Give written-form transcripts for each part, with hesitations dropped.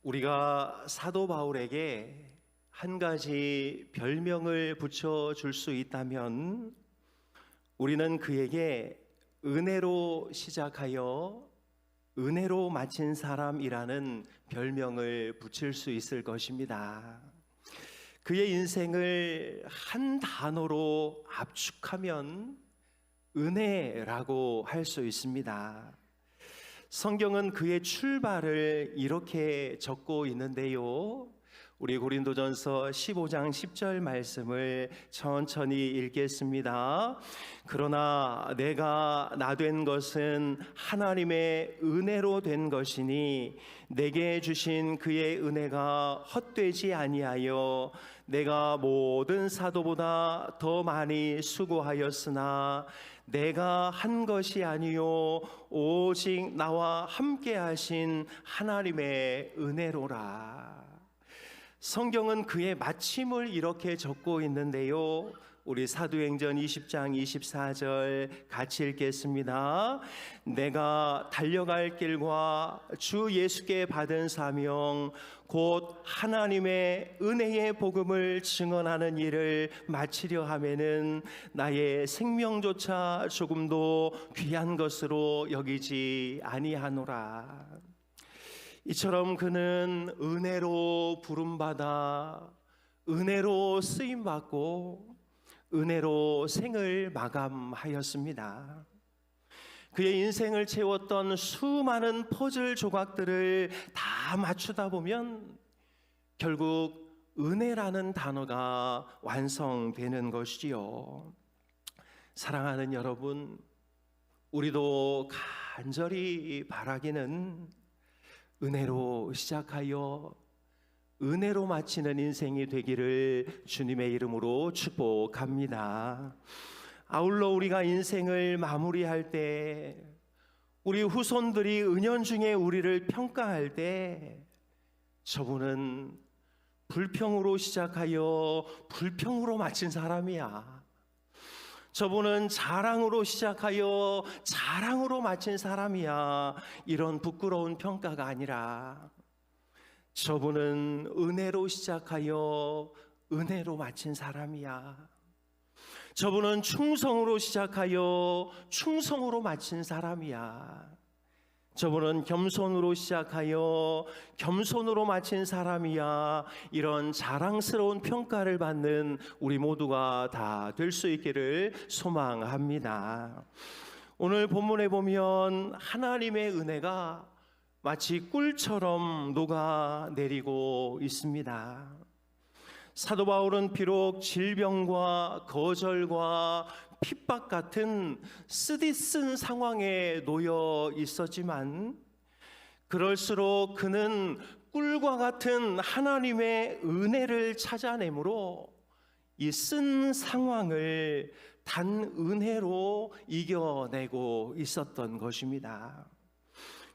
우리가 사도 바울에게 한 가지 별명을 붙여줄 수 있다면 우리는 그에게 은혜로 시작하여 은혜로 마친 사람이라는 별명을 붙일 수 있을 것입니다. 그의 인생을 한 단어로 압축하면 은혜라고 할 수 있습니다. 성경은 그의 출발을 이렇게 적고 있는데요. 우리 고린도전서 15장 10절 말씀을 천천히 읽겠습니다. 그러나 내가 나 된 것은 하나님의 은혜로 된 것이니 내게 주신 그의 은혜가 헛되지 아니하여 내가 모든 사도보다 더 많이 수고하였으나 내가 한 것이 아니요 오직 나와 함께 하신 하나님의 은혜로라. 성경은 그의 마침을 이렇게 적고 있는데요. 우리 사도행전 20장 24절 같이 읽겠습니다. 내가 달려갈 길과 주 예수께 받은 사명 곧 하나님의 은혜의 복음을 증언하는 일을 마치려 하면은 나의 생명조차 조금도 귀한 것으로 여기지 아니하노라. 이처럼 그는 은혜로 부름받아 은혜로 쓰임받고 은혜로 생을 마감하였습니다. 그의 인생을 채웠던 수많은 퍼즐 조각들을 다 맞추다 보면 결국 은혜라는 단어가 완성되는 것이지요. 사랑하는 여러분, 우리도 간절히 바라기는 은혜로 시작하여 은혜로 마치는 인생이 되기를 주님의 이름으로 축복합니다. 아울러 우리가 인생을 마무리할 때 우리 후손들이 은연중에 우리를 평가할 때 저분은 불평으로 시작하여 불평으로 마친 사람이야. 저분은 자랑으로 시작하여 자랑으로 마친 사람이야. 이런 부끄러운 평가가 아니라 저분은 은혜로 시작하여 은혜로 마친 사람이야. 저분은 충성으로 시작하여 충성으로 마친 사람이야. 저분은 겸손으로 시작하여 겸손으로 마친 사람이야. 이런 자랑스러운 평가를 받는 우리 모두가 다 될 수 있기를 소망합니다. 오늘 본문에 보면 하나님의 은혜가 마치 꿀처럼 녹아내리고 있습니다. 사도 바울은 비록 질병과 거절과 핍박 같은 쓰디쓴 상황에 놓여 있었지만 그럴수록 그는 꿀과 같은 하나님의 은혜를 찾아내므로 이 쓴 상황을 단 은혜로 이겨내고 있었던 것입니다.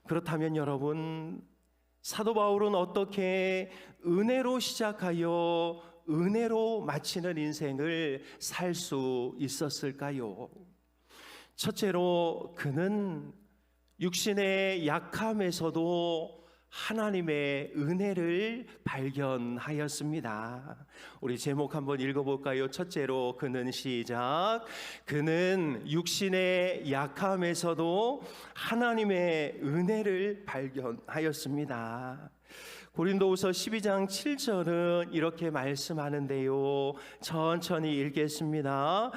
그렇다면 여러분, 사도 바울은 어떻게 은혜로 시작하여 은혜로 마치는 인생을 살 수 있었을까요? 첫째로 그는 육신의 약함에서도 하나님의 은혜를 발견하였습니다. 우리 제목 한번 읽어볼까요? 첫째로 그는 시작. 그는 육신의 약함에서도 하나님의 은혜를 발견하였습니다. 고린도후서 12장 7절은 이렇게 말씀하는데요. 천천히 읽겠습니다.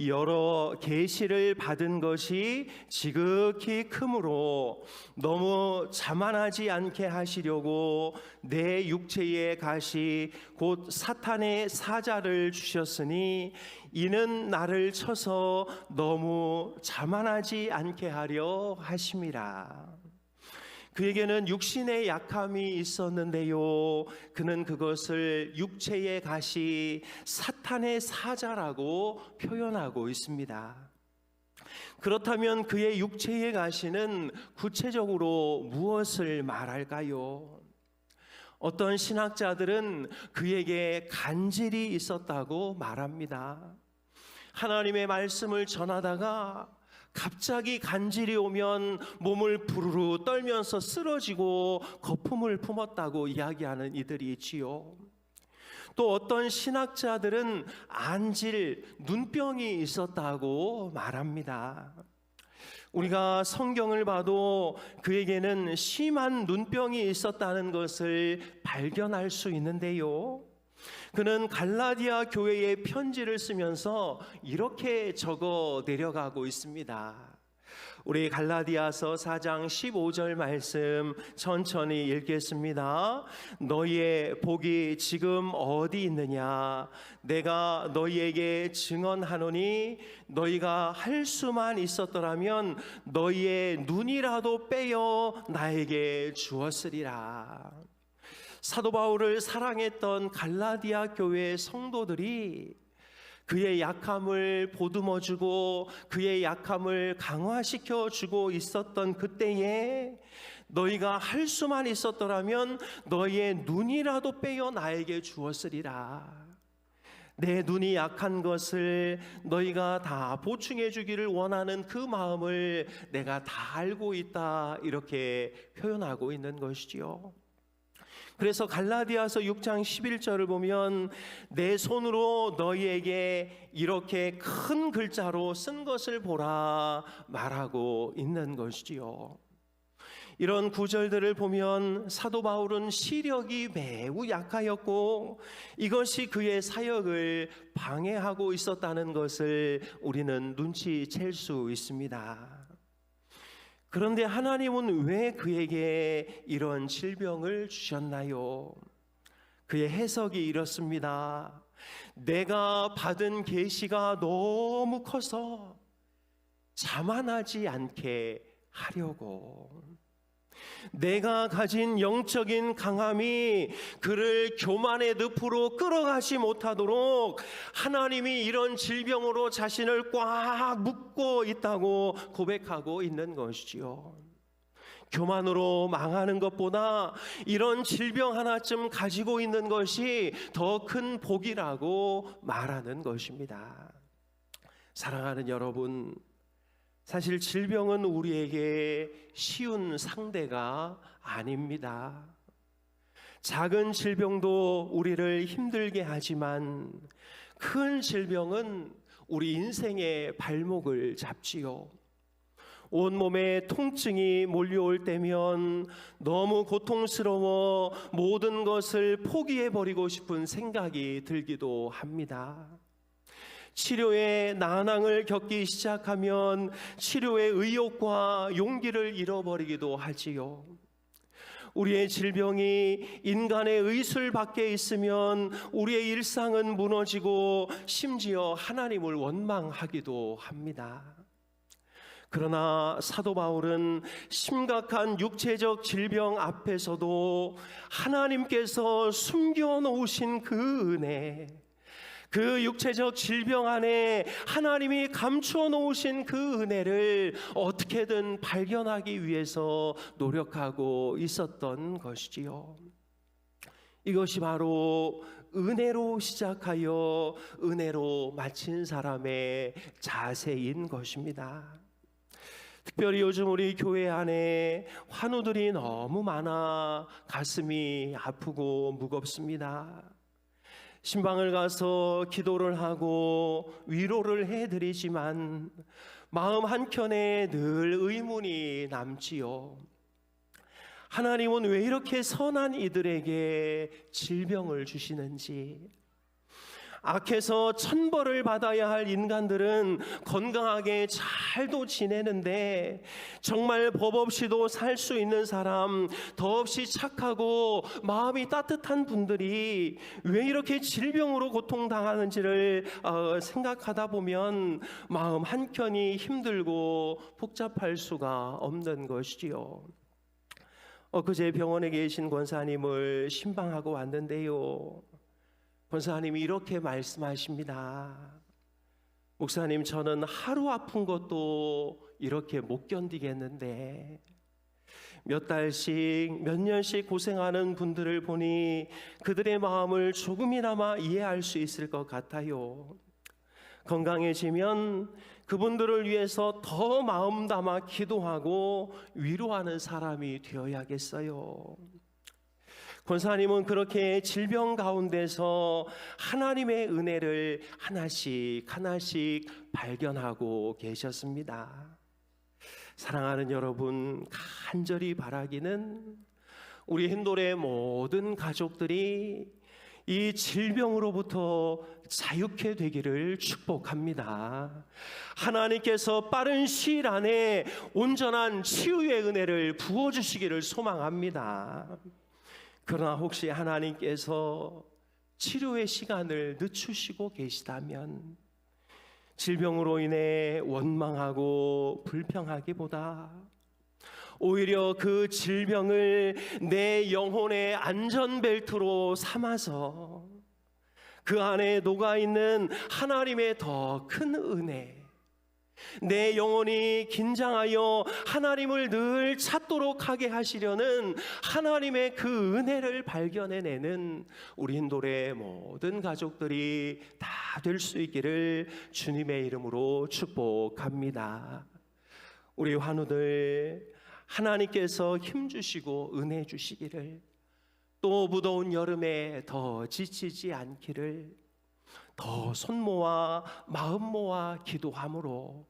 여러 계시를 받은 것이 지극히 크므로 너무 자만하지 않게 하시려고 내 육체의 가시 곧 사탄의 사자를 주셨으니 이는 나를 쳐서 너무 자만하지 않게 하려 하심이라. 그에게는 육신의 약함이 있었는데요, 그는 그것을 육체의 가시, 사탄의 사자라고 표현하고 있습니다. 그렇다면 그의 육체의 가시는 구체적으로 무엇을 말할까요? 어떤 신학자들은 그에게 간질이 있었다고 말합니다. 하나님의 말씀을 전하다가 갑자기 간질이 오면 몸을 부르르 떨면서 쓰러지고 거품을 품었다고 이야기하는 이들이 있지요. 또 어떤 신학자들은 안질, 눈병이 있었다고 말합니다. 우리가 성경을 봐도 그에게는 심한 눈병이 있었다는 것을 발견할 수 있는데요. 그는 갈라디아 교회에 편지를 쓰면서 이렇게 적어 내려가고 있습니다. 우리 갈라디아서 4장 15절 말씀 천천히 읽겠습니다. 너희의 복이 지금 어디 있느냐? 내가 너희에게 증언하노니 너희가 할 수만 있었더라면 너희의 눈이라도 빼어 나에게 주었으리라. 사도 바울을 사랑했던 갈라디아 교회의 성도들이 그의 약함을 보듬어주고 그의 약함을 강화시켜주고 있었던 그때에 너희가 할 수만 있었더라면 너희의 눈이라도 빼어 나에게 주었으리라. 내 눈이 약한 것을 너희가 다 보충해 주기를 원하는 그 마음을 내가 다 알고 있다, 이렇게 표현하고 있는 것이지요. 그래서 갈라디아서 6장 11절을 보면 내 손으로 너희에게 이렇게 큰 글자로 쓴 것을 보라 말하고 있는 것이지요. 이런 구절들을 보면 사도 바울은 시력이 매우 약하였고 이것이 그의 사역을 방해하고 있었다는 것을 우리는 눈치챌 수 있습니다. 그런데 하나님은 왜 그에게 이런 질병을 주셨나요? 그의 해석이 이렇습니다. 내가 받은 계시가 너무 커서 자만하지 않게 하려고. 내가 가진 영적인 강함이 그를 교만의 늪으로 끌어가지 못하도록 하나님이 이런 질병으로 자신을 꽉 묶고 있다고 고백하고 있는 것이지요. 교만으로 망하는 것보다 이런 질병 하나쯤 가지고 있는 것이 더 큰 복이라고 말하는 것입니다. 사랑하는 여러분, 사실 질병은 우리에게 쉬운 상대가 아닙니다. 작은 질병도 우리를 힘들게 하지만 큰 질병은 우리 인생의 발목을 잡지요. 온몸에 통증이 몰려올 때면 너무 고통스러워 모든 것을 포기해버리고 싶은 생각이 들기도 합니다. 치료의 난항을 겪기 시작하면 치료의 의욕과 용기를 잃어버리기도 하지요. 우리의 질병이 인간의 의술 밖에 있으면 우리의 일상은 무너지고 심지어 하나님을 원망하기도 합니다. 그러나 사도 바울은 심각한 육체적 질병 앞에서도 하나님께서 숨겨놓으신 그 은혜, 그 육체적 질병 안에 하나님이 감추어 놓으신 그 은혜를 어떻게든 발견하기 위해서 노력하고 있었던 것이지요. 이것이 바로 은혜로 시작하여 은혜로 마친 사람의 자세인 것입니다. 특별히 요즘 우리 교회 안에 환우들이 너무 많아 가슴이 아프고 무겁습니다. 신방을 가서 기도를 하고 위로를 해드리지만 마음 한켠에 늘 의문이 남지요. 하나님은 왜 이렇게 선한 이들에게 질병을 주시는지, 악해서 천벌을 받아야 할 인간들은 건강하게 잘도 지내는데 정말 법 없이도 살 수 있는 사람, 더없이 착하고 마음이 따뜻한 분들이 왜 이렇게 질병으로 고통당하는지를 생각하다 보면 마음 한켠이 힘들고 복잡할 수가 없는 것이지요. 그제 병원에 계신 권사님을 신방하고 왔는데요, 권사님이 이렇게 말씀하십니다. 목사님, 저는 하루 아픈 것도 이렇게 못 견디겠는데 몇 달씩 몇 년씩 고생하는 분들을 보니 그들의 마음을 조금이나마 이해할 수 있을 것 같아요. 건강해지면 그분들을 위해서 더 마음 담아 기도하고 위로하는 사람이 되어야겠어요. 권사님은 그렇게 질병 가운데서 하나님의 은혜를 하나씩 하나씩 발견하고 계셨습니다. 사랑하는 여러분, 간절히 바라기는 우리 힌돌의 모든 가족들이 이 질병으로부터 자유케 되기를 축복합니다. 하나님께서 빠른 시일 안에 온전한 치유의 은혜를 부어주시기를 소망합니다. 그러나 혹시 하나님께서 치료의 시간을 늦추시고 계시다면 질병으로 인해 원망하고 불평하기보다 오히려 그 질병을 내 영혼의 안전벨트로 삼아서 그 안에 녹아있는 하나님의 더 큰 은혜, 내 영혼이 긴장하여 하나님을 늘 찾도록 하게 하시려는 하나님의 그 은혜를 발견해내는 우리 힌돌의 모든 가족들이 다 될 수 있기를 주님의 이름으로 축복합니다. 우리 환우들 하나님께서 힘주시고 은혜 주시기를, 또 무더운 여름에 더 지치지 않기를, 더 손 모아 마음 모아 기도함으로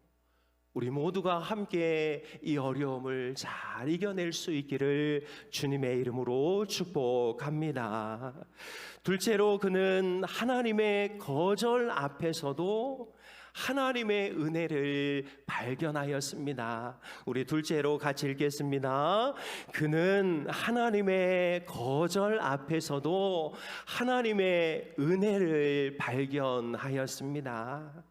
우리 모두가 함께 이 어려움을 잘 이겨낼 수 있기를 주님의 이름으로 축복합니다. 둘째로, 그는 하나님의 거절 앞에서도 하나님의 은혜를 발견하였습니다. 우리 둘째로 같이 읽겠습니다. 그는 하나님의 거절 앞에서도 하나님의 은혜를 발견하였습니다.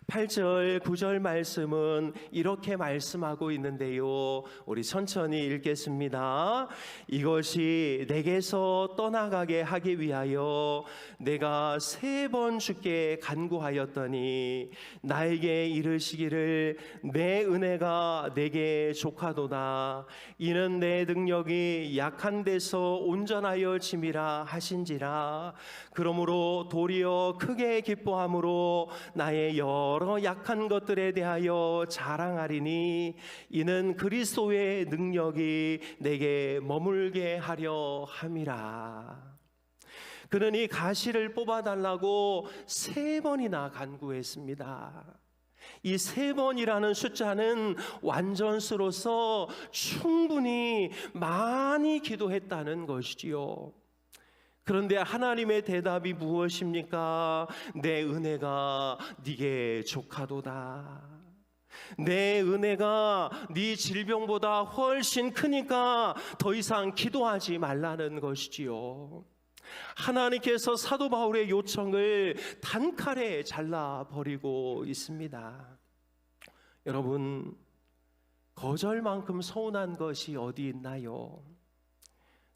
8절, 9절 말씀은 이렇게 말씀하고 있는데요, 우리 천천히 읽겠습니다. 이것이 내게서 떠나가게 하기 위하여 내가 3번 주께 간구하였더니 나에게 이르시기를 내 은혜가 내게 족하도다. 이는 내 능력이 약한 데서 온전하여 짐이라 하신지라. 그러므로 도리어 크게 기뻐함으로 나의 여러 약한 것들에 대하여 자랑하리니 이는 그리스도의 능력이 내게 머물게 하려 함이라. 그는 이 가시를 뽑아달라고 3번이나 간구했습니다. 이 3번이라는 숫자는 완전수로서 충분히 많이 기도했다는 것이지요. 그런데 하나님의 대답이 무엇입니까? 내 은혜가 네게 족하도다. 내 은혜가 네 질병보다 훨씬 크니까 더 이상 기도하지 말라는 것이지요. 하나님께서 사도 바울의 요청을 단칼에 잘라버리고 있습니다. 여러분, 거절만큼 서운한 것이 어디 있나요?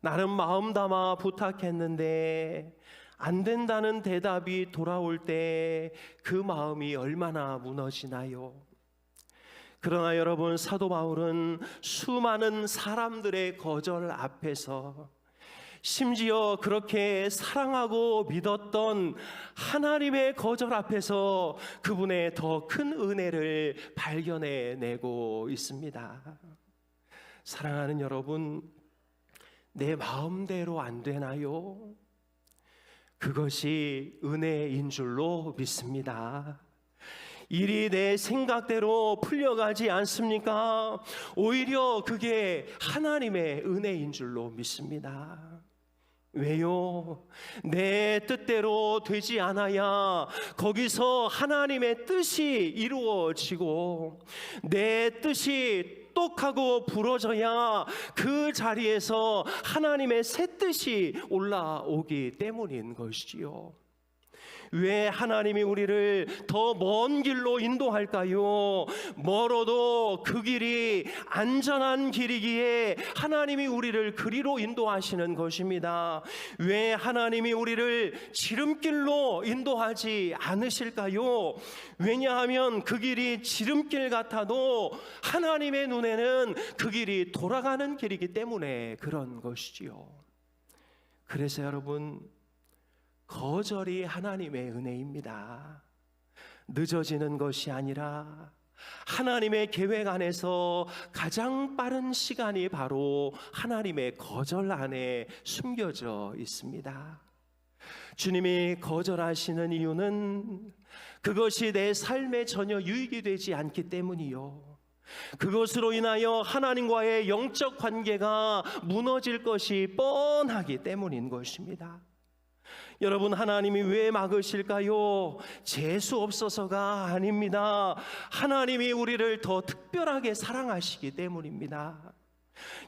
나는 마음 담아 부탁했는데 안 된다는 대답이 돌아올 때 그 마음이 얼마나 무너지나요? 그러나 여러분, 사도 바울은 수많은 사람들의 거절 앞에서, 심지어 그렇게 사랑하고 믿었던 하나님의 거절 앞에서 그분의 더 큰 은혜를 발견해내고 있습니다. 사랑하는 여러분, 내 마음대로 안 되나요? 그것이 은혜인 줄로 믿습니다. 일이 내 생각대로 풀려가지 않습니까? 오히려 그게 하나님의 은혜인 줄로 믿습니다. 왜요? 내 뜻대로 되지 않아야 거기서 하나님의 뜻이 이루어지고, 내 뜻이 똑하고 부러져야 그 자리에서 하나님의 새 뜻이 올라오기 때문인 것이지요. 왜 하나님이 우리를 더 먼 길로 인도할까요? 멀어도 그 길이 안전한 길이기에 하나님이 우리를 그리로 인도하시는 것입니다. 왜 하나님이 우리를 지름길로 인도하지 않으실까요? 왜냐하면 그 길이 지름길 같아도 하나님의 눈에는 그 길이 돌아가는 길이기 때문에 그런 것이지요. 그래서 여러분, 거절이 하나님의 은혜입니다. 늦어지는 것이 아니라 하나님의 계획 안에서 가장 빠른 시간이 바로 하나님의 거절 안에 숨겨져 있습니다. 주님이 거절하시는 이유는 그것이 내 삶에 전혀 유익이 되지 않기 때문이요, 그것으로 인하여 하나님과의 영적 관계가 무너질 것이 뻔하기 때문인 것입니다. 여러분, 하나님이 왜 막으실까요? 재수 없어서가 아닙니다. 하나님이 우리를 더 특별하게 사랑하시기 때문입니다.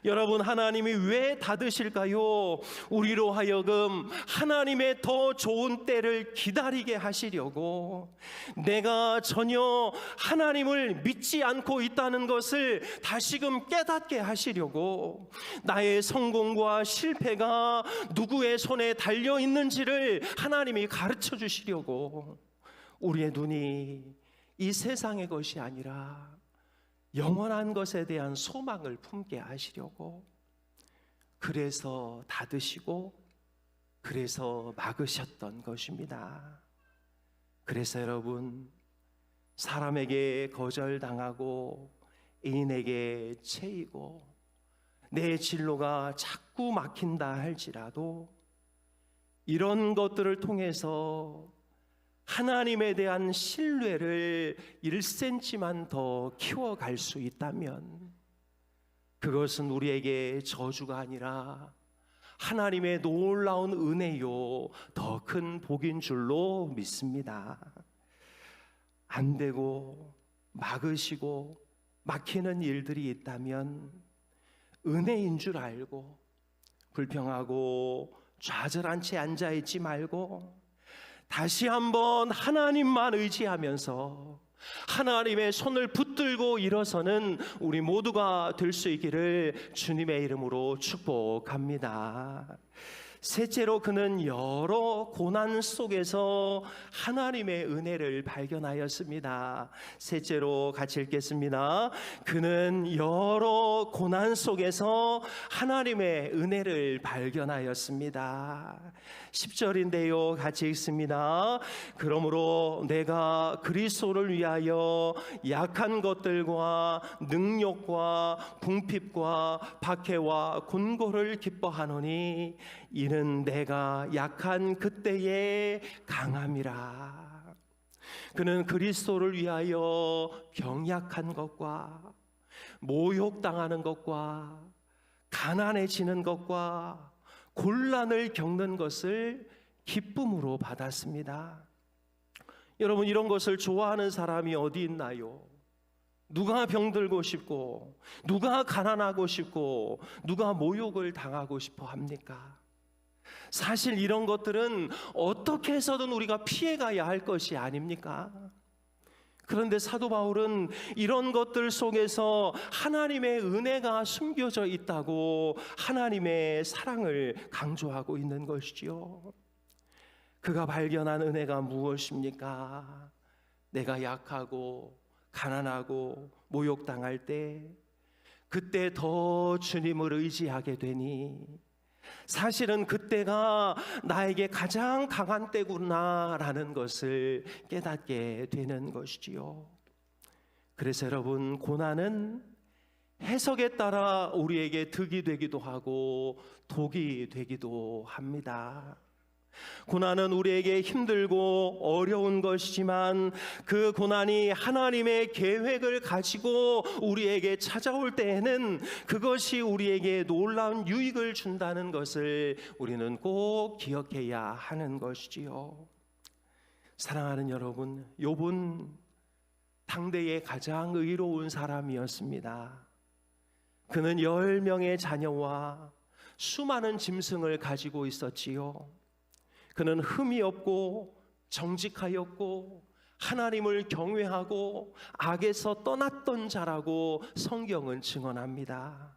여러분, 하나님이 왜 닫으실까요? 우리로 하여금 하나님의 더 좋은 때를 기다리게 하시려고, 내가 전혀 하나님을 믿지 않고 있다는 것을 다시금 깨닫게 하시려고, 나의 성공과 실패가 누구의 손에 달려 있는지를 하나님이 가르쳐 주시려고, 우리의 눈이 이 세상의 것이 아니라 영원한 것에 대한 소망을 품게 하시려고, 그래서 닫으시고 그래서 막으셨던 것입니다. 그래서 여러분, 사람에게 거절당하고 애인에게 채이고 내 진로가 자꾸 막힌다 할지라도 이런 것들을 통해서 하나님에 대한 신뢰를 1cm만 더 키워갈 수 있다면 그것은 우리에게 저주가 아니라 하나님의 놀라운 은혜요, 더 큰 복인 줄로 믿습니다. 안 되고 막으시고 막히는 일들이 있다면 은혜인 줄 알고 불평하고 좌절한 채 앉아있지 말고 다시 한번 하나님만 의지하면서 하나님의 손을 붙들고 일어서는 우리 모두가 될 수 있기를 주님의 이름으로 축복합니다. 셋째로, 그는 여러 고난 속에서 하나님의 은혜를 발견하였습니다. 셋째로 같이 읽겠습니다. 그는 여러 고난 속에서 하나님의 은혜를 발견하였습니다. 10절인데요, 같이 읽습니다. 그러므로 내가 그리스도를 위하여 약한 것들과 능욕과 궁핍과 박해와 곤고를 기뻐하노니 이는 내가 약한 그때에 강함이라. 그는 그리스도를 위하여 병약한 것과 모욕당하는 것과 가난해지는 것과 곤란을 겪는 것을 기쁨으로 받았습니다. 여러분, 이런 것을 좋아하는 사람이 어디 있나요? 누가 병들고 싶고, 누가 가난하고 싶고, 누가 모욕을 당하고 싶어 합니까? 사실 이런 것들은 어떻게 해서든 우리가 피해가야 할 것이 아닙니까? 그런데 사도 바울은 이런 것들 속에서 하나님의 은혜가 숨겨져 있다고 하나님의 사랑을 강조하고 있는 것이지요. 그가 발견한 은혜가 무엇입니까? 내가 약하고 가난하고 모욕당할 때, 그때 더 주님을 의지하게 되니 사실은 그때가 나에게 가장 강한 때구나라는 것을 깨닫게 되는 것이지요. 그래서 여러분, 고난은 해석에 따라 우리에게 득이 되기도 하고 독이 되기도 합니다. 고난은 우리에게 힘들고 어려운 것이지만 그 고난이 하나님의 계획을 가지고 우리에게 찾아올 때에는 그것이 우리에게 놀라운 유익을 준다는 것을 우리는 꼭 기억해야 하는 것이지요. 사랑하는 여러분, 욥은 당대의 가장 의로운 사람이었습니다. 그는 10명의 자녀와 수많은 짐승을 가지고 있었지요. 그는 흠이 없고 정직하였고 하나님을 경외하고 악에서 떠났던 자라고 성경은 증언합니다.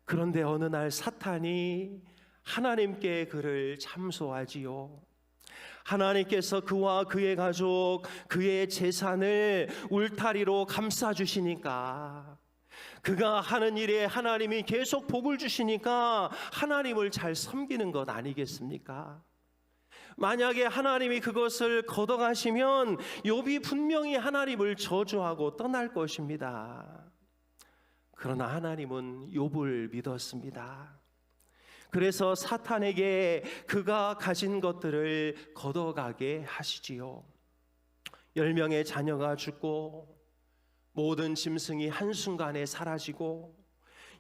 그런데 어느 날 사탄이 하나님께 그를 참소하지요. 하나님께서 그와 그의 가족, 그의 재산을 울타리로 감싸주시니까, 그가 하는 일에 하나님이 계속 복을 주시니까 하나님을 잘 섬기는 것 아니겠습니까? 만약에 하나님이 그것을 걷어가시면 욥이 분명히 하나님을 저주하고 떠날 것입니다. 그러나 하나님은 욥을 믿었습니다. 그래서 사탄에게 그가 가진 것들을 걷어가게 하시지요. 10명의 자녀가 죽고 모든 짐승이 한순간에 사라지고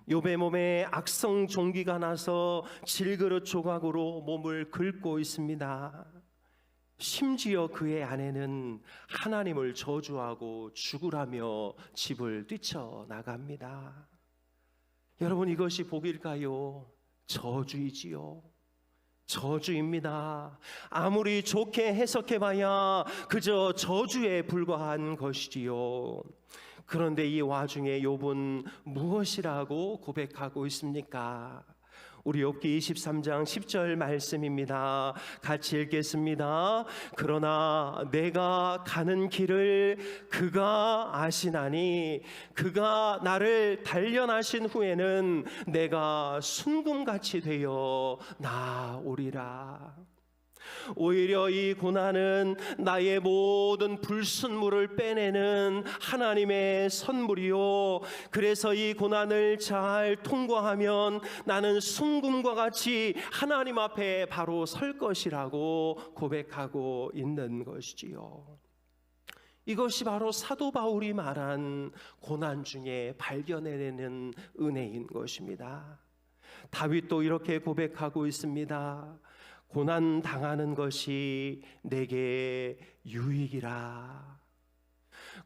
욥의 몸에 악성 종기가 나서 질그릇 조각으로 몸을 긁고 있습니다. 심지어 그의 아내는 하나님을 저주하고 죽으라며 집을 뛰쳐나갑니다. 여러분, 이것이 복일까요? 저주이지요. 저주입니다. 아무리 좋게 해석해봐야 그저 저주에 불과한 것이지요. 그런데 이 와중에 욥은 무엇이라고 고백하고 있습니까? 우리 욥기 23장 10절 말씀입니다. 같이 읽겠습니다. 그러나 내가 가는 길을 그가 아시나니 그가 나를 단련하신 후에는 내가 순금같이 되어 나오리라. 오히려 이 고난은 나의 모든 불순물을 빼내는 하나님의 선물이요, 그래서 이 고난을 잘 통과하면 나는 순금과 같이 하나님 앞에 바로 설 것이라고 고백하고 있는 것이지요. 이것이 바로 사도 바울이 말한 고난 중에 발견해내는 은혜인 것입니다. 다윗도 이렇게 고백하고 있습니다. 고난 당하는 것이 내게 유익이라.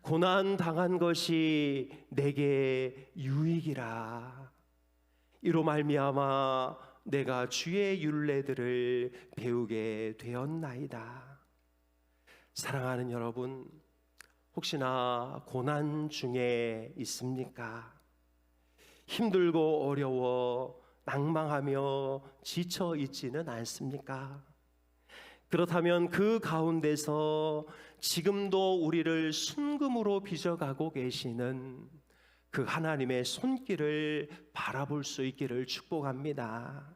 고난 당한 것이 내게 유익이라. 이로 말미암아 내가 주의 율례들을 배우게 되었나이다. 사랑하는 여러분, 혹시나 고난 중에 있습니까? 힘들고 어려워 낭망하며 지쳐 있지는 않습니까? 그렇다면 그 가운데서 지금도 우리를 순금으로 빚어가고 계시는 그 하나님의 손길을 바라볼 수 있기를 축복합니다.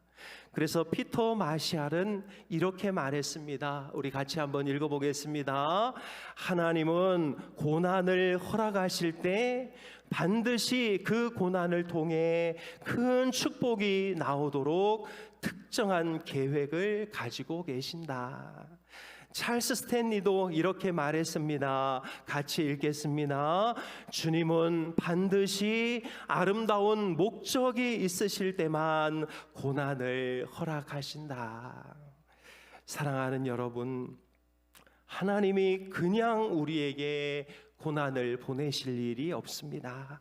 그래서 피터 마샬은 이렇게 말했습니다. 우리 같이 한번 읽어보겠습니다. 하나님은 고난을 허락하실 때 반드시 그 고난을 통해 큰 축복이 나오도록 특정한 계획을 가지고 계신다. 찰스 스탠리도 이렇게 말했습니다. 같이 읽겠습니다. 주님은 반드시 아름다운 목적이 있으실 때만 고난을 허락하신다. 사랑하는 여러분, 하나님이 그냥 우리에게 고난을 보내실 일이 없습니다.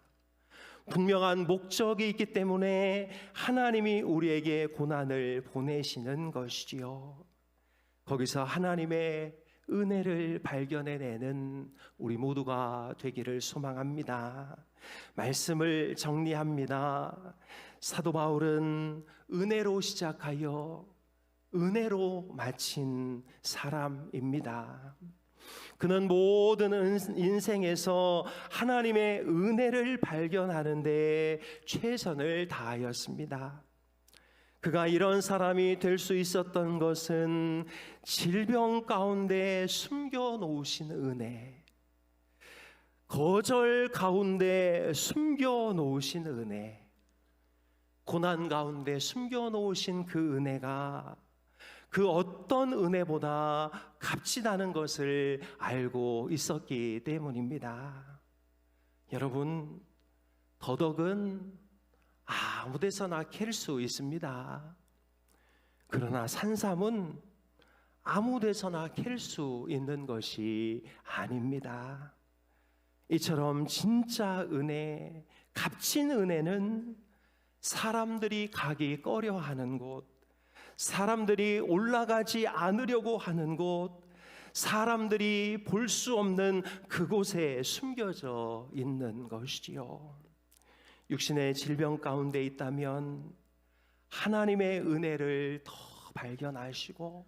분명한 목적이 있기 때문에 하나님이 우리에게 고난을 보내시는 것이지요. 거기서 하나님의 은혜를 발견해내는 우리 모두가 되기를 소망합니다. 말씀을 정리합니다. 사도 바울은 은혜로 시작하여 은혜로 마친 사람입니다. 그는 모든 인생에서 하나님의 은혜를 발견하는 데 최선을 다하였습니다. 그가 이런 사람이 될 수 있었던 것은 질병 가운데 숨겨놓으신 은혜, 거절 가운데 숨겨놓으신 은혜, 고난 가운데 숨겨놓으신 그 은혜가 그 어떤 은혜보다 값지다는 것을 알고 있었기 때문입니다. 여러분, 더덕은 아무 데서나 캘 수 있습니다. 그러나 산삼은 아무 데서나 캘 수 있는 것이 아닙니다. 이처럼 진짜 은혜, 값진 은혜는 사람들이 가기 꺼려하는 곳, 사람들이 올라가지 않으려고 하는 곳, 사람들이 볼 수 없는 그곳에 숨겨져 있는 것이지요. 육신의 질병 가운데 있다면 하나님의 은혜를 더 발견하시고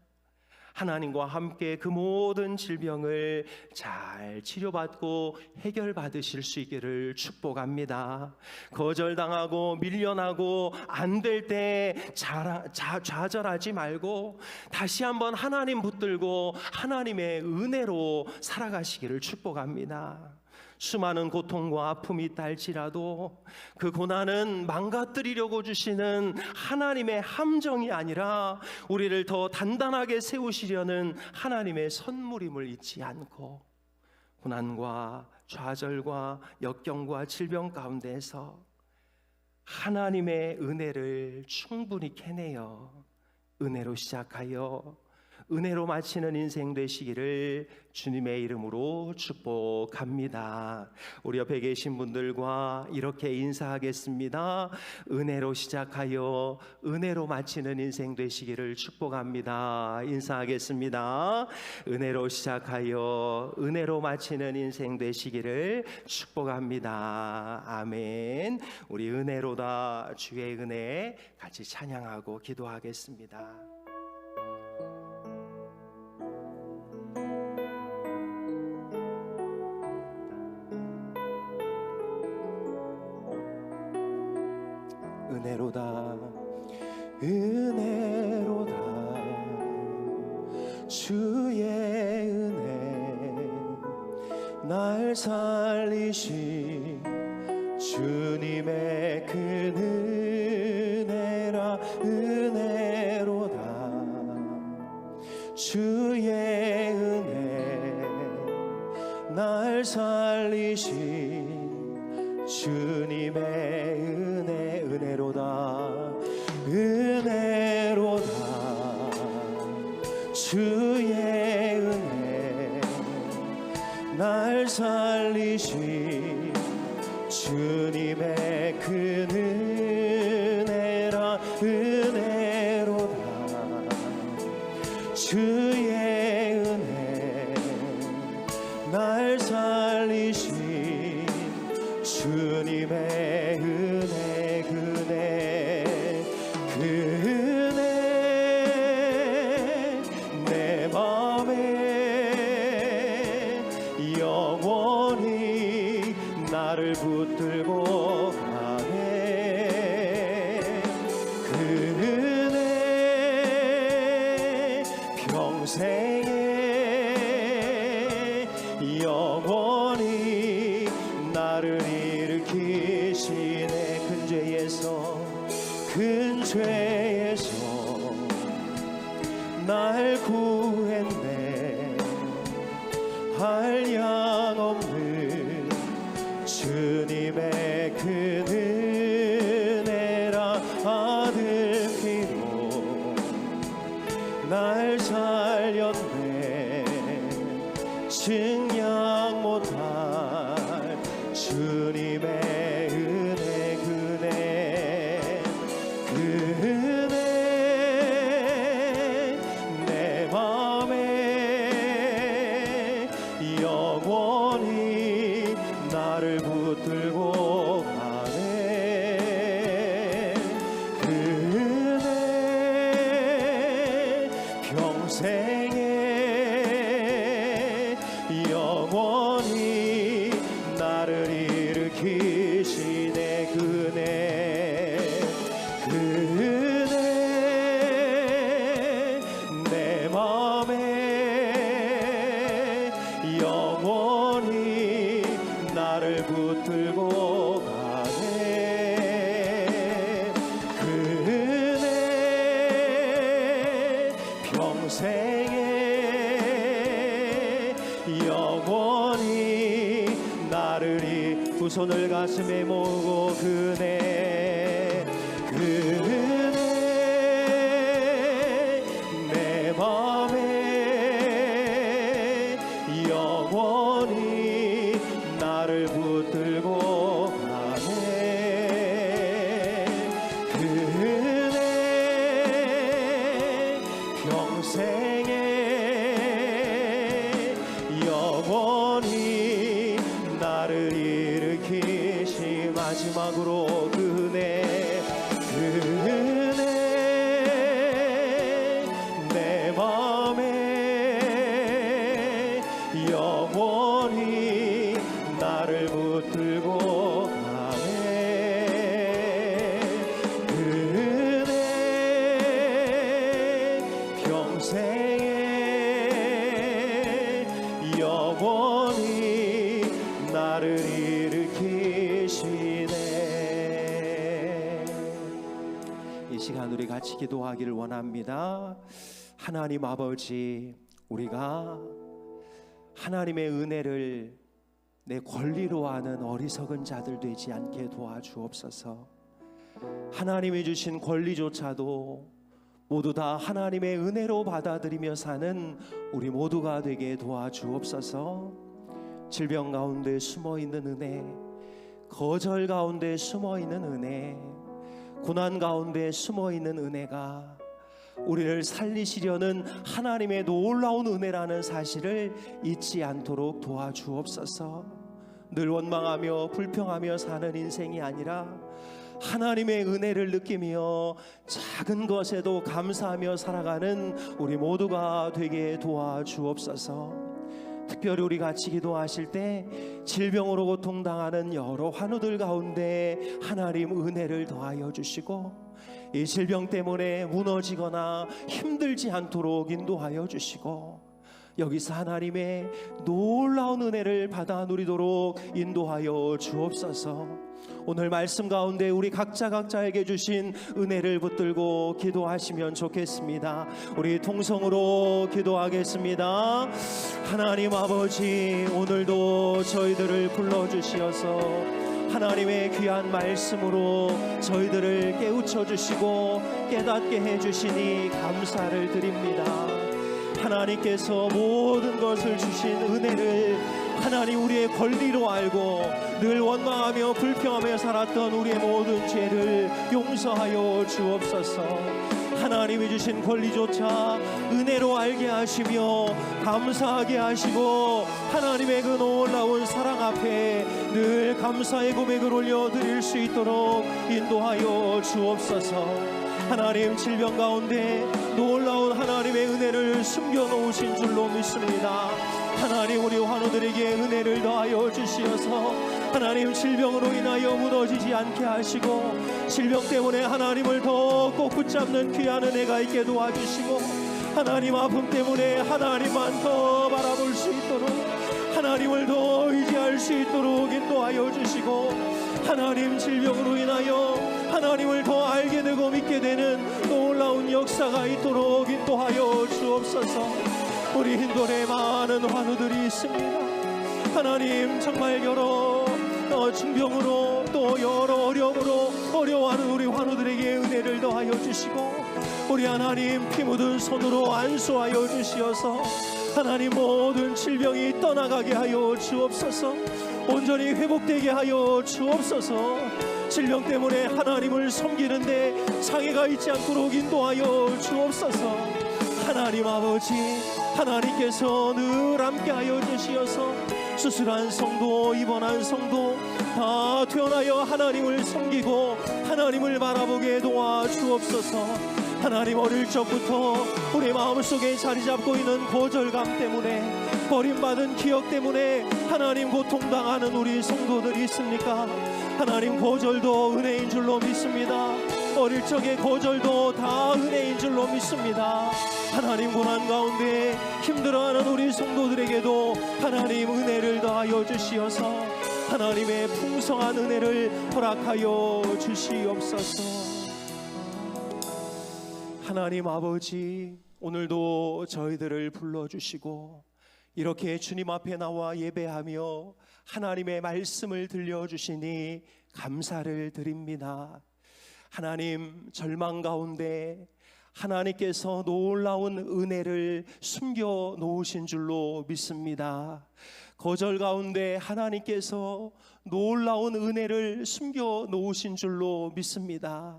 하나님과 함께 그 모든 질병을 잘 치료받고 해결받으실 수 있기를 축복합니다. 거절당하고 밀려나고 안 될 때 좌절하지 말고 다시 한번 하나님 붙들고 하나님의 은혜로 살아가시기를 축복합니다. 수많은 고통과 아픔이 있다 할지라도 그 고난은 망가뜨리려고 주시는 하나님의 함정이 아니라 우리를 더 단단하게 세우시려는 하나님의 선물임을 잊지 않고 고난과 좌절과 역경과 질병 가운데서 하나님의 은혜를 충분히 캐내어 은혜로 시작하여 은혜로 마치는 인생 되시기를 주님의 이름으로 축복합니다. 우리 옆에 계신 분들과 이렇게 인사하겠습니다. 은혜로 시작하여 은혜로 마치는 인생 되시기를 축복합니다. 인사하겠습니다. 은혜로 시작하여 은혜로 마치는 인생 되시기를 축복합니다. 아멘. 우리 은혜로다 주의 은혜 같이 찬양하고 기도하겠습니다. 은혜로다 은혜로다 주의 은혜 날 살리신 주님의 그 은혜라 은혜로다 주의 은혜 날 살리신 주님의 은혜 은혜로다 은혜로다 주의 은혜 날 살리신 주님의 그 은혜라 은혜로다 주의 은혜 날 살리신 주님의 은혜 그 은혜 내 맘에 영원히 나를 붙들고 가네 그 은혜 평생에 영원히 나를 일으키시네 큰 죄에서 날 구했네 한량없는 주님의 그 은혜라 아들 피로 날 살렸네 증량 못할 주님의 내 맘에 영원히 나를 붙들고 가네 그 은혜 평생에 영원히 나를 일으키시네 그 은혜 내 맘에 영원히 나를 붙들고 가네 그 은혜 평생에 영원히 나를 두 손을 가슴에 모으고 그 은혜 내 맘에 영원히 나를 붙들고 가네 그 은혜 평생에 영원히 나를 일으키시 마지막으로 그 은혜 내 맘에 이 시간 우리 같이 기도하기를 원합니다. 하나님 아버지, 우리가 하나님의 은혜를 내 권리로 아는 어리석은 자들 되지 않게 도와주옵소서. 하나님이 주신 권리조차도 모두 다 하나님의 은혜로 받아들이며 사는 우리 모두가 되게 도와주옵소서. 질병 가운데 숨어있는 은혜, 거절 가운데 숨어있는 은혜, 고난 가운데 숨어있는 은혜가 우리를 살리시려는 하나님의 놀라운 은혜라는 사실을 잊지 않도록 도와주옵소서. 늘 원망하며 불평하며 사는 인생이 아니라 하나님의 은혜를 느끼며 작은 것에도 감사하며 살아가는 우리 모두가 되게 도와주옵소서. 특별히 우리 같이 기도하실 때 질병으로 고통당하는 여러 환우들 가운데 하나님 은혜를 더하여 주시고, 이 질병 때문에 무너지거나 힘들지 않도록 인도하여 주시고, 여기서 하나님의 놀라운 은혜를 받아 누리도록 인도하여 주옵소서. 오늘 말씀 가운데 우리 각자에게 주신 은혜를 붙들고 기도하시면 좋겠습니다. 우리 통성으로 기도하겠습니다. 하나님 아버지, 오늘도 저희들을 불러주시어서 하나님의 귀한 말씀으로 저희들을 깨우쳐 주시고 깨닫게 해주시니 감사를 드립니다. 하나님께서 모든 것을 주신 은혜를 하나님 우리의 권리로 알고 늘 원망하며 불평하며 살았던 우리의 모든 죄를 용서하여 주옵소서. 하나님이 주신 권리조차 은혜로 알게 하시며 감사하게 하시고, 하나님의 그 놀라운 사랑 앞에 늘 감사의 고백을 올려드릴 수 있도록 인도하여 주옵소서. 하나님, 질병 가운데 놀라운 하나님의 은혜를 숨겨놓으신 줄로 믿습니다. 하나님, 우리 환우들에게 은혜를 더하여 주시어서 하나님 질병으로 인하여 무너지지 않게 하시고, 질병 때문에 하나님을 더 꼭 붙잡는 귀한 은혜가 있게 도와주시고, 하나님 아픔 때문에 하나님만 더 바라볼 수 있도록, 하나님을 더 의지할 수 있도록 인도하여 주시고, 하나님 질병으로 인하여 하나님을 더 알게 되고 믿게 되는 놀라운 역사가 있도록 인도하여 주옵소서. 우리 인도에 많은 환우들이 있습니다. 하나님, 정말 여러 중병으로 또 여러 어려움으로 어려워하는 우리 환우들에게 은혜를 더하여 주시고, 우리 하나님 피 묻은 손으로 안수하여 주시어서 하나님 모든 질병이 떠나가게 하여 주옵소서. 온전히 회복되게 하여 주옵소서. 질병 때문에 하나님을 섬기는데 장애가 있지 않도록 인도하여 주옵소서. 하나님 아버지, 하나님께서 늘 함께하여 주시어서 수술한 성도, 입원한 성도 다 퇴원하여 하나님을 섬기고 하나님을 바라보게 도와주옵소서. 하나님, 어릴 적부터 우리 마음속에 자리 잡고 있는 거절감 때문에, 버림받은 기억 때문에 하나님 고통당하는 우리 성도들이 있습니까? 하나님, 거절도 은혜인 줄로 믿습니다. 어릴 적의 거절도 다 은혜인 줄로 믿습니다. 하나님, 고난 가운데 힘들어하는 우리 성도들에게도 하나님 은혜를 더하여 주시어서 하나님의 풍성한 은혜를 허락하여 주시옵소서. 하나님 아버지, 오늘도 저희들을 불러주시고 이렇게 주님 앞에 나와 예배하며 하나님의 말씀을 들려주시니 감사를 드립니다. 하나님, 절망 가운데 하나님께서 놀라운 은혜를 숨겨 놓으신 줄로 믿습니다. 거절 가운데 하나님께서 놀라운 은혜를 숨겨 놓으신 줄로 믿습니다.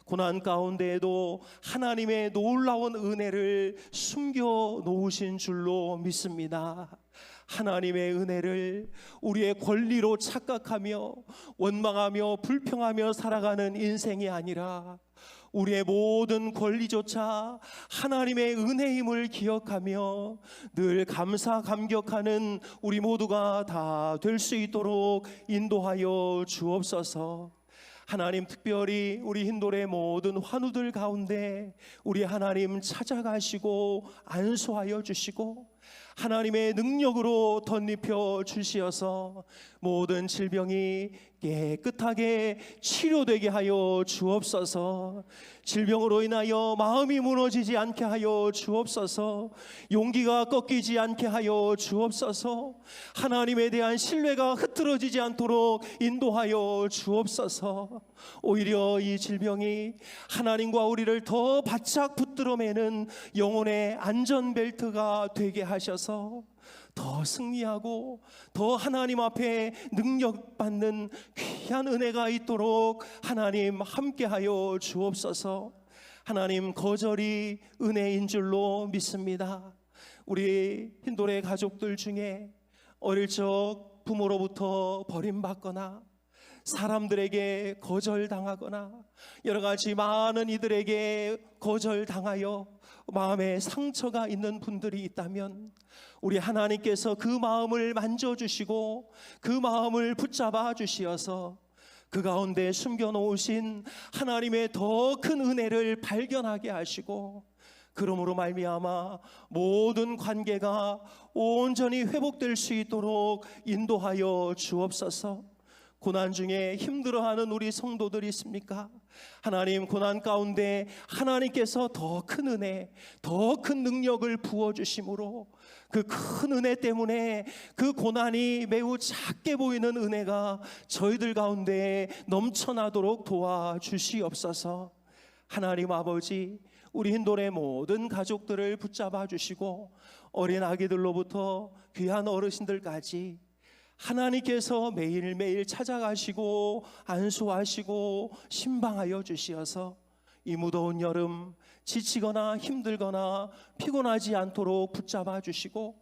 고난 가운데에도 하나님의 놀라운 은혜를 숨겨 놓으신 줄로 믿습니다. 하나님의 은혜를 우리의 권리로 착각하며 원망하며 불평하며 살아가는 인생이 아니라 우리의 모든 권리조차 하나님의 은혜임을 기억하며 늘 감사 감격하는 우리 모두가 다 될 수 있도록 인도하여 주옵소서. 하나님, 특별히 우리 힌돌의 모든 환우들 가운데 우리 하나님 찾아가시고 안수하여 주시고 하나님의 능력으로 덧입혀 주시어서 모든 질병이 깨끗하게 치료되게 하여 주옵소서. 질병으로 인하여 마음이 무너지지 않게 하여 주옵소서. 용기가 꺾이지 않게 하여 주옵소서. 하나님에 대한 신뢰가 흐트러지지 않도록 인도하여 주옵소서. 오히려 이 질병이 하나님과 우리를 더 바짝 붙들어 매는 영혼의 안전벨트가 되게 하셔서 더 승리하고 더 하나님 앞에 능력받는 귀한 은혜가 있도록 하나님 함께하여 주옵소서. 하나님, 거절이 은혜인 줄로 믿습니다. 우리 흰돌의 가족들 중에 어릴 적 부모로부터 버림받거나 사람들에게 거절당하거나 여러 가지 많은 이들에게 거절당하여 마음에 상처가 있는 분들이 있다면 우리 하나님께서 그 마음을 만져주시고 그 마음을 붙잡아 주시어서 그 가운데 숨겨놓으신 하나님의 더 큰 은혜를 발견하게 하시고 그러므로 말미암아 모든 관계가 온전히 회복될 수 있도록 인도하여 주옵소서. 고난 중에 힘들어하는 우리 성도들이 있습니까? 하나님, 고난 가운데 하나님께서 더 큰 은혜, 더 큰 능력을 부어주심으로 그 큰 은혜 때문에 그 고난이 매우 작게 보이는 은혜가 저희들 가운데 넘쳐나도록 도와주시옵소서. 하나님 아버지, 우리 흰돌의 모든 가족들을 붙잡아 주시고 어린 아기들로부터 귀한 어르신들까지 하나님께서 매일매일 찾아가시고 안수하시고 신방하여 주시어서 이 무더운 여름 지치거나 힘들거나 피곤하지 않도록 붙잡아 주시고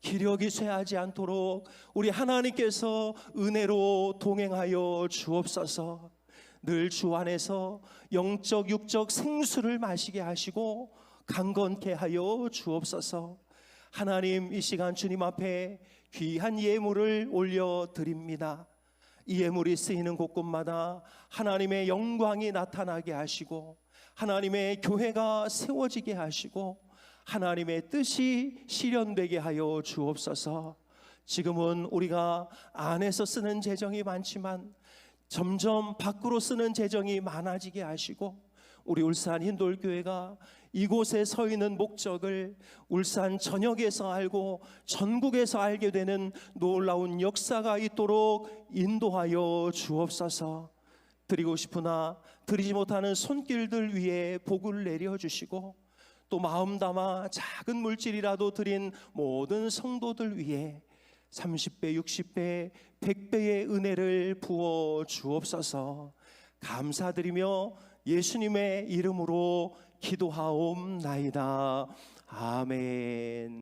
기력이 쇠하지 않도록 우리 하나님께서 은혜로 동행하여 주옵소서. 늘 주 안에서 영적 육적 생수를 마시게 하시고 강건케 하여 주옵소서. 하나님, 이 시간 주님 앞에 귀한 예물을 올려드립니다. 이 예물이 쓰이는 곳곳마다 하나님의 영광이 나타나게 하시고 하나님의 교회가 세워지게 하시고 하나님의 뜻이 실현되게 하여 주옵소서. 지금은 우리가 안에서 쓰는 재정이 많지만 점점 밖으로 쓰는 재정이 많아지게 하시고 우리 울산 흰돌교회가 이곳에 서 있는 목적을 울산 전역에서 알고 전국에서 알게 되는 놀라운 역사가 있도록 인도하여 주옵소서. 드리고 싶으나 드리지 못하는 손길들 위에 복을 내려주시고 또 마음 담아 작은 물질이라도 드린 모든 성도들 위에 30배, 60배, 100배의 은혜를 부어 주옵소서. 감사드리며 예수님의 이름으로 기도하옵나이다. 아멘.